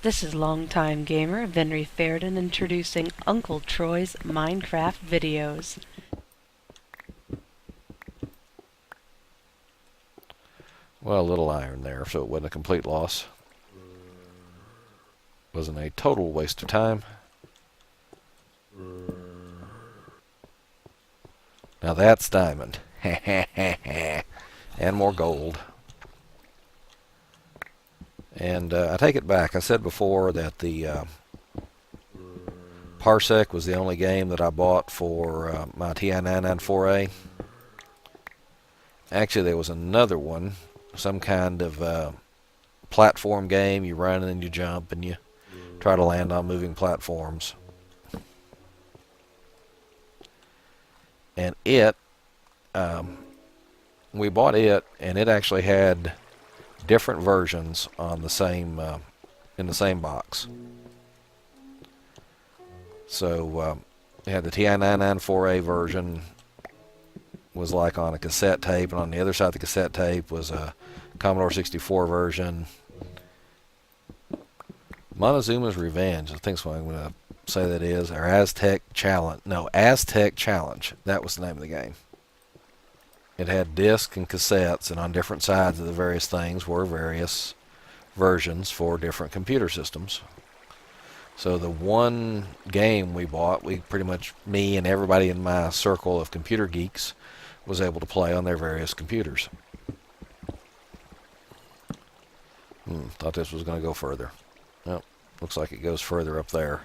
This is longtime gamer Venry Fairden introducing Uncle Troy's Minecraft videos. Well, a little iron there, so it wasn't a complete loss. Wasn't a total waste of time. Now that's diamond. And more gold. And I take it back. I said before that the Parsec was the only game that I bought for my TI-994A. Actually, there was another one, some kind of platform game. You run and then you jump and you try to land on moving platforms. And we bought it, and it actually had different versions on the same in the same box. So we had the TI-994A version, was like on a cassette tape, and on the other side of the cassette tape was a Commodore 64 version. Montezuma's Revenge, I think is what I'm going to say that is, or Aztec Challenge. No, Aztec Challenge. That was the name of the game. It had discs and cassettes, and on different sides of the various things were various versions for different computer systems. So the one game we bought, we pretty much, me and everybody in my circle of computer geeks, was able to play on their various computers. Thought this was going to go further. Well, looks like it goes further up there.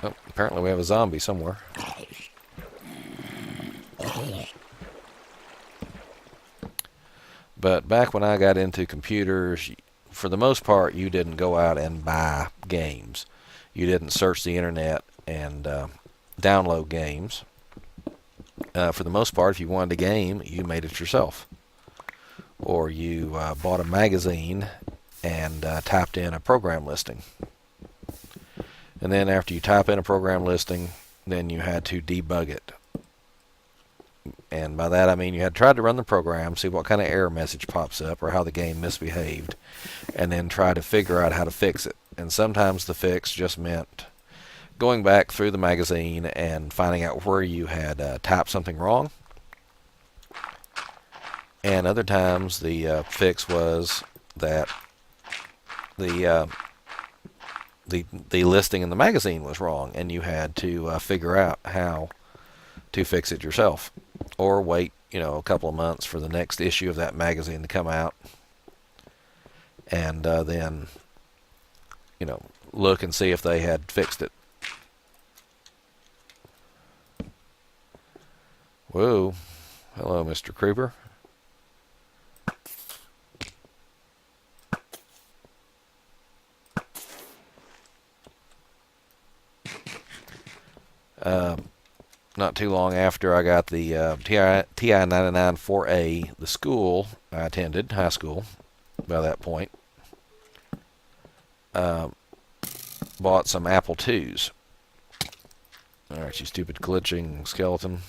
Oh, apparently we have a zombie somewhere. But back when I got into computers, for the most part, you didn't go out and buy games. You didn't search the internet and download games. For the most part, if you wanted a game, you made it yourself. Or you bought a magazine and typed in a program listing. And then after you type in a program listing, then you had to debug it. And by that I mean you had tried to run the program, see what kind of error message pops up or how the game misbehaved, and then try to figure out how to fix it. And sometimes the fix just meant going back through the magazine and finding out where you had typed something wrong. And other times the fix was that the listing in the magazine was wrong, and you had to figure out how to fix it yourself, or wait, a couple of months for the next issue of that magazine to come out, and then, look and see if they had fixed it. Whoa, hello, Mr. Creeper. Not too long after I got the TI-99-4A, the school I attended, high school, by that point, bought some Apple IIs. Alright, you stupid glitching skeleton.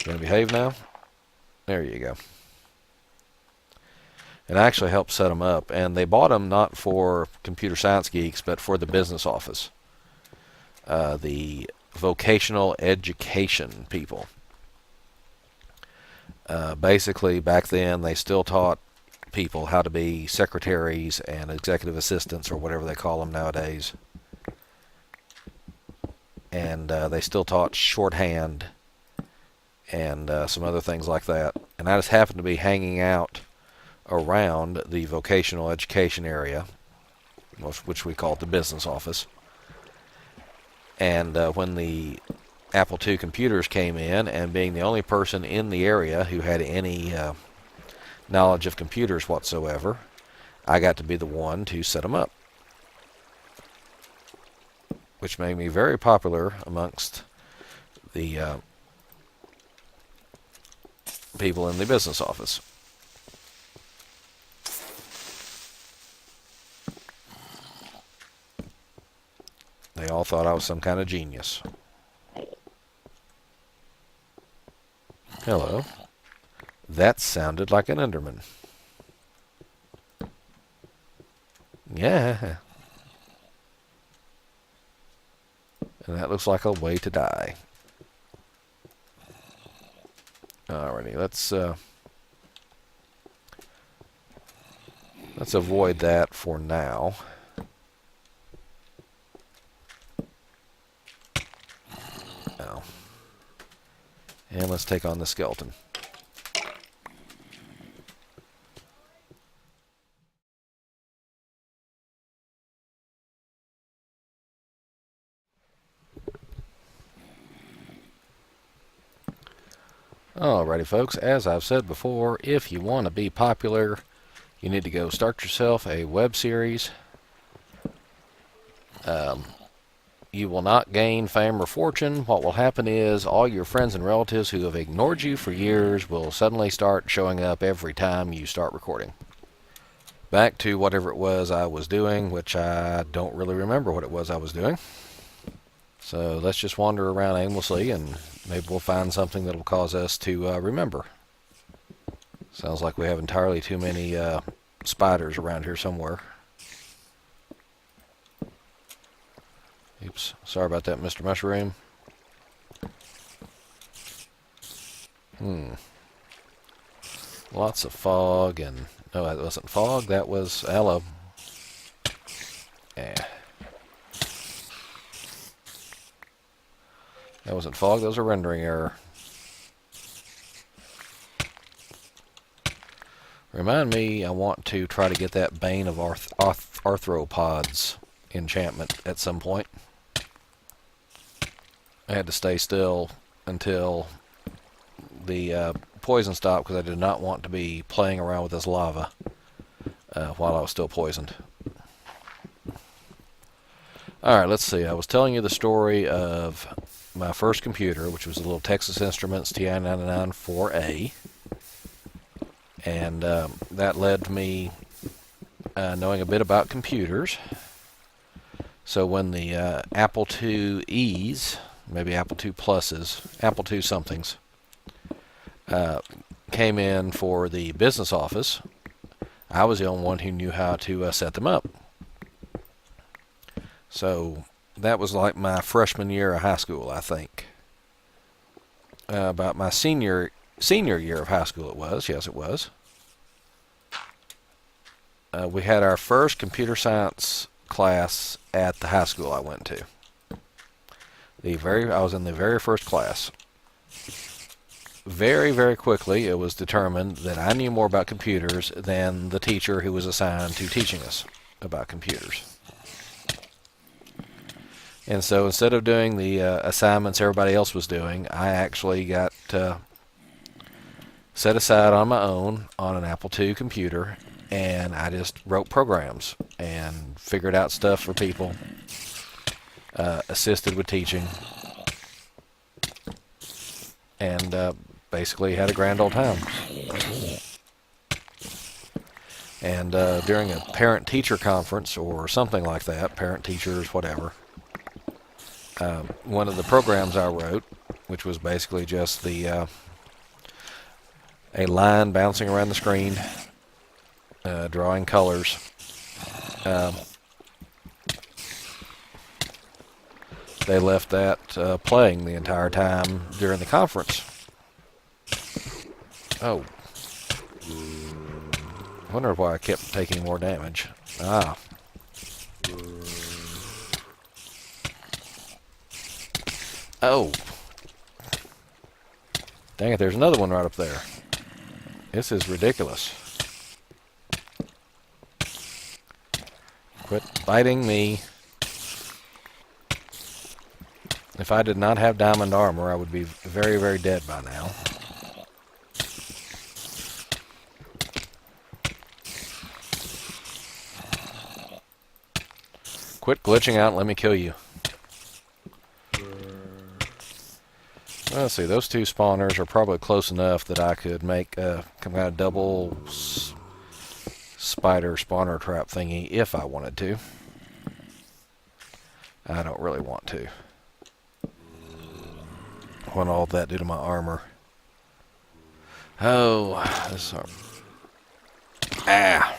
Gonna behave now? There you go. And I actually helped set them up, and they bought them not for computer science geeks, but for the business office, the vocational education people. Basically, back then, they still taught people how to be secretaries and executive assistants, or whatever they call them nowadays. And they still taught shorthand and some other things like that. And I just happened to be hanging out around the vocational education area, which we call it the business office. And when the Apple II computers came in, and being the only person in the area who had any knowledge of computers whatsoever, I got to be the one to set them up, which made me very popular amongst the people in the business office. They all thought I was some kind of genius. Hello. That sounded like an Enderman. Yeah. And that looks like a way to die. Alrighty, let's avoid that for now. Now. And let's take on the skeleton. Alrighty, folks, as I've said before, if you want to be popular, you need to go start yourself a web series. You will not gain fame or fortune. What will happen is all your friends and relatives who have ignored you for years will suddenly start showing up every time you start recording. Back to whatever it was I was doing, which I don't really remember what it was I was doing. So let's just wander around aimlessly, and maybe we'll find something that will cause us to remember. Sounds like we have entirely too many spiders around here somewhere. Oops, sorry about that, Mr. Mushroom. Lots of fog, and no, that wasn't fog, that was hello. Yeah. That wasn't fog, that was a rendering error. Remind me, I want to try to get that Bane of Arthropods enchantment at some point. I had to stay still until the poison stopped because I did not want to be playing around with this lava while I was still poisoned. Alright, let's see. I was telling you the story of my first computer, which was a little Texas Instruments TI-99 4A. And that led to me knowing a bit about computers. So when the Apple IIe's, maybe Apple II Pluses, Apple II somethings, came in for the business office, I was the only one who knew how to set them up. So that was like my freshman year of high school, I think. About my senior year of high school it was. Yes, it was. We had our first computer science class at the high school I went to. I was in the very first class. Very, very quickly it was determined that I knew more about computers than the teacher who was assigned to teaching us about computers. And so instead of doing the assignments everybody else was doing, I actually got set aside on my own on an Apple II computer, and I just wrote programs and figured out stuff for people, assisted with teaching, and basically had a grand old time. And during a parent-teacher conference or something like that, parent-teachers, whatever, one of the programs I wrote, which was basically just a line bouncing around the screen, drawing colors. They left that playing the entire time during the conference. Oh. I wonder why I kept taking more damage. Ah. Oh. Dang it, there's another one right up there. This is ridiculous. Quit biting me. If I did not have diamond armor, I would be very, very dead by now. Quit glitching out and let me kill you. Let's see, those two spawners are probably close enough that I could make some kind of double spider spawner trap thingy if I wanted to. I don't really want to. What all that do to my armor? Oh, this arm. Ah!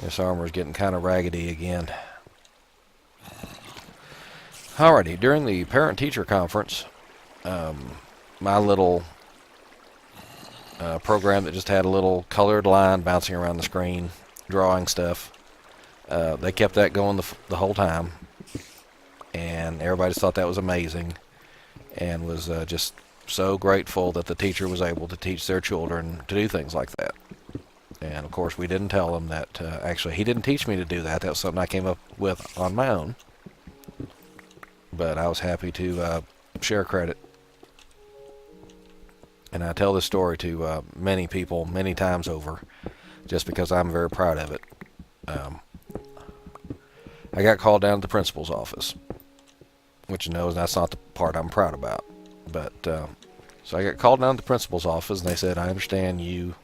This armor's getting kind of raggedy again. Alrighty, during the parent-teacher conference, my little program that just had a little colored line bouncing around the screen, drawing stuff, they kept that going the whole time, and everybody just thought that was amazing, and was just so grateful that the teacher was able to teach their children to do things like that. And of course, we didn't tell them that, actually, he didn't teach me to do that. That was something I came up with on my own. But I was happy to share credit. And I tell this story to many people many times over, just because I'm very proud of it. I got called down to the principal's office, which, you know, that's not the part I'm proud about. But so I got called down to the principal's office, and they said, "I understand you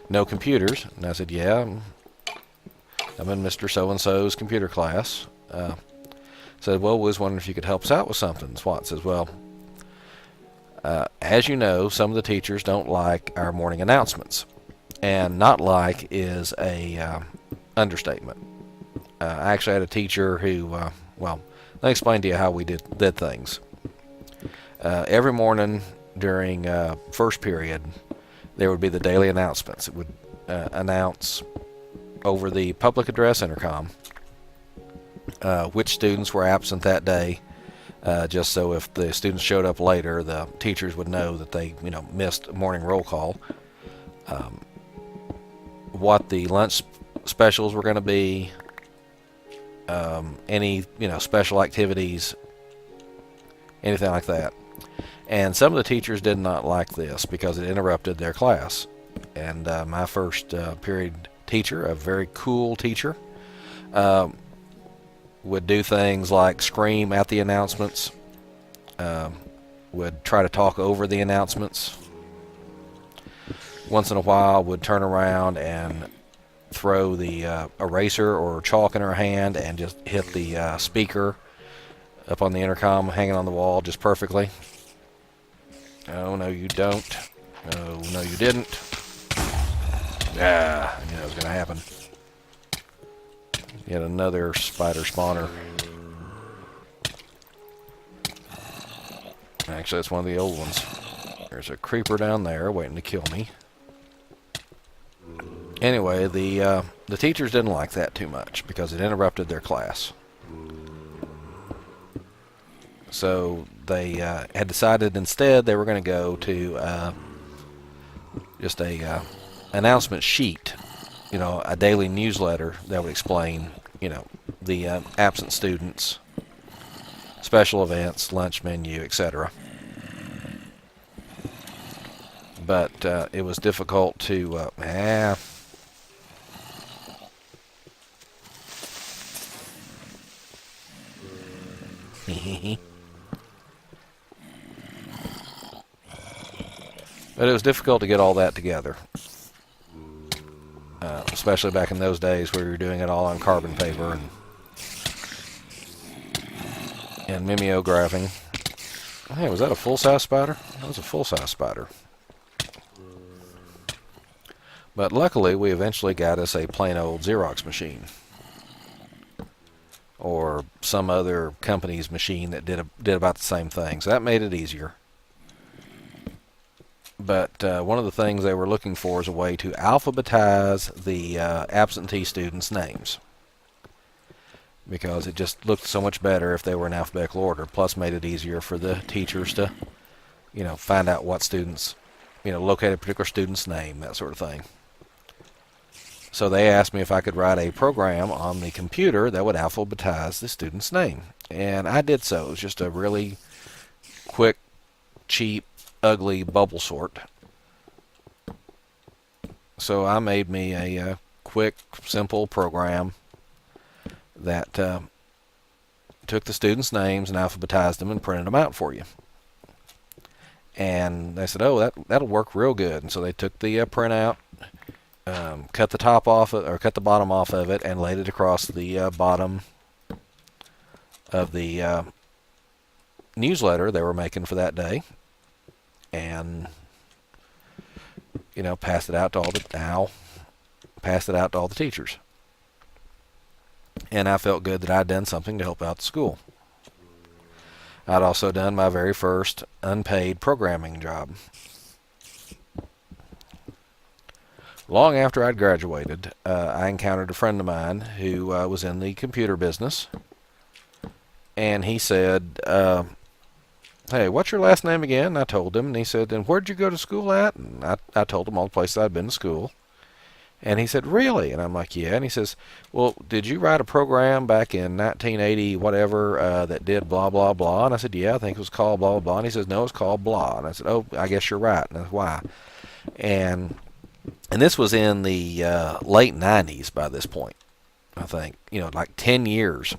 know computers." And I said, "Yeah, I'm in Mr. So-and-so's computer class." Said, "Well, we was wondering if you could help us out with something." Swat says, "Well, as you know, some of the teachers don't like our morning announcements." And not like is a understatement. I actually had a teacher who, well, let me explain to you how we did things. Every morning during first period, there would be the daily announcements. It would announce over the public address intercom which students were absent that day, just so if the students showed up later, the teachers would know that they, you know, missed morning roll call. What the lunch specials were going to be, any, you know, special activities, anything like that. And some of the teachers did not like this because it interrupted their class. And my first period teacher, a very cool teacher, would do things like scream at the announcements, would try to talk over the announcements. Once in a while would turn around and throw the eraser or chalk in her hand and just hit the speaker up on the intercom hanging on the wall just perfectly. "Oh, no, you don't. Oh, no, you didn't." Ah, I knew that was going to happen. Yet another spider spawner. Actually, it's one of the old ones. There's a creeper down there waiting to kill me. Anyway, the teachers didn't like that too much because it interrupted their class. So they had decided instead they were going to go to just a announcement sheet, you know, a daily newsletter that would explain, you know, the absent students, special events, lunch menu, etc. But it was difficult to but it was difficult to get all that together, especially back in those days where we were doing it all on carbon paper and mimeographing. Hey, was that a full-size spider? That was a full-size spider. But luckily, we eventually got us a plain old Xerox machine, or some other company's machine that did about the same thing. So that made it easier. But one of the things they were looking for is a way to alphabetize the absentee students' names, because it just looked so much better if they were in alphabetical order. Plus, made it easier for the teachers to, you know, find out what students, you know, locate a particular student's name, that sort of thing. So they asked me if I could write a program on the computer that would alphabetize the student's name, and I did so. It was just a really quick, cheap, ugly bubble sort. So I made me a quick, simple program that took the students' names and alphabetized them and printed them out for you. And they said, "Oh, that'll work real good." And so they took the printout, cut the top off, or cut the bottom off of it, and laid it across the bottom of the newsletter they were making for that day, and passed it out to all the teachers. And I felt good that I'd done something to help out the school. I'd also done my very first unpaid programming job. Long after I'd graduated, I encountered a friend of mine who was in the computer business, and he said, hey, what's your last name again? And I told him, and he said, and where'd you go to school at? And I told him all the places I'd been to school. And he said, really? And I'm like, yeah. And he says, well, did you write a program back in 1980, whatever, that did blah, blah, blah? And I said, yeah, I think it was called blah, blah, blah. And he says, no, it's called blah. And I said, oh, I guess you're right. And that's why. And this was in the late 90s by this point, I think. Like 10 years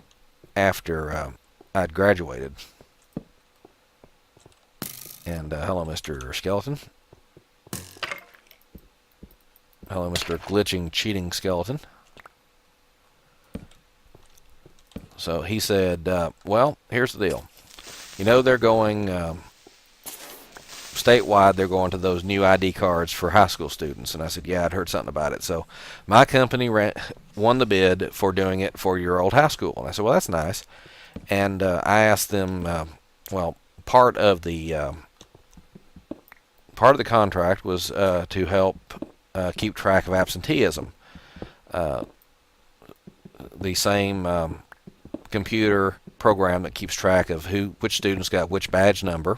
after I'd graduated. And hello, Mr. Skeleton. Hello, Mr. Glitching, Cheating Skeleton. So he said, well, here's the deal. They're going statewide, they're going to those new ID cards for high school students. And I said, yeah, I'd heard something about it. So my company won the bid for doing it for your old high school. And I said, well, that's nice. And I asked them, part of the contract was to help keep track of absenteeism. The same computer program that keeps track of which students got which badge number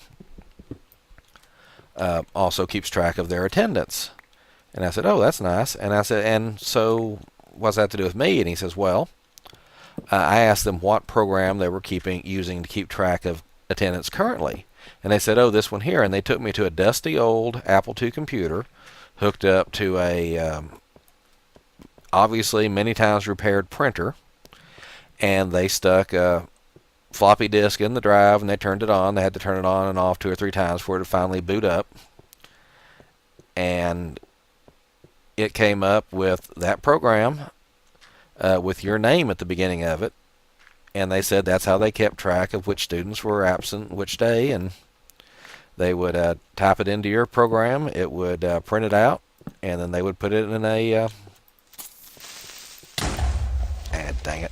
also keeps track of their attendance. And I said, oh, that's nice. And I said, and so what's that to do with me? And he says, well, I asked them what program they were using to keep track of attendance currently. And they said, oh, this one here. And they took me to a dusty old Apple II computer hooked up to a obviously many times repaired printer. And they stuck a floppy disk in the drive, and they turned it on. They had to turn it on and off 2 or 3 times for it to finally boot up. And it came up with that program with your name at the beginning of it. And they said that's how they kept track of which students were absent which day. And they would type it into your program. It would print it out, and then they would put it in dang it.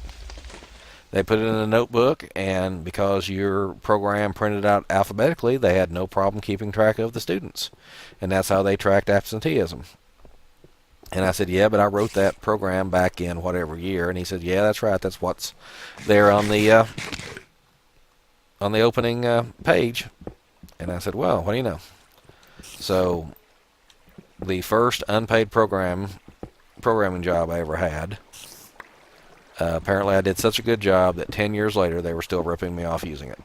They put it in a notebook, and because your program printed out alphabetically, they had no problem keeping track of the students. And that's how they tracked absenteeism. And I said, yeah, but I wrote that program back in whatever year. And he said, yeah, that's right. That's what's there on the opening page. And I said, well, what do you know? So the first unpaid programming job I ever had, apparently I did such a good job that 10 years later they were still ripping me off using it.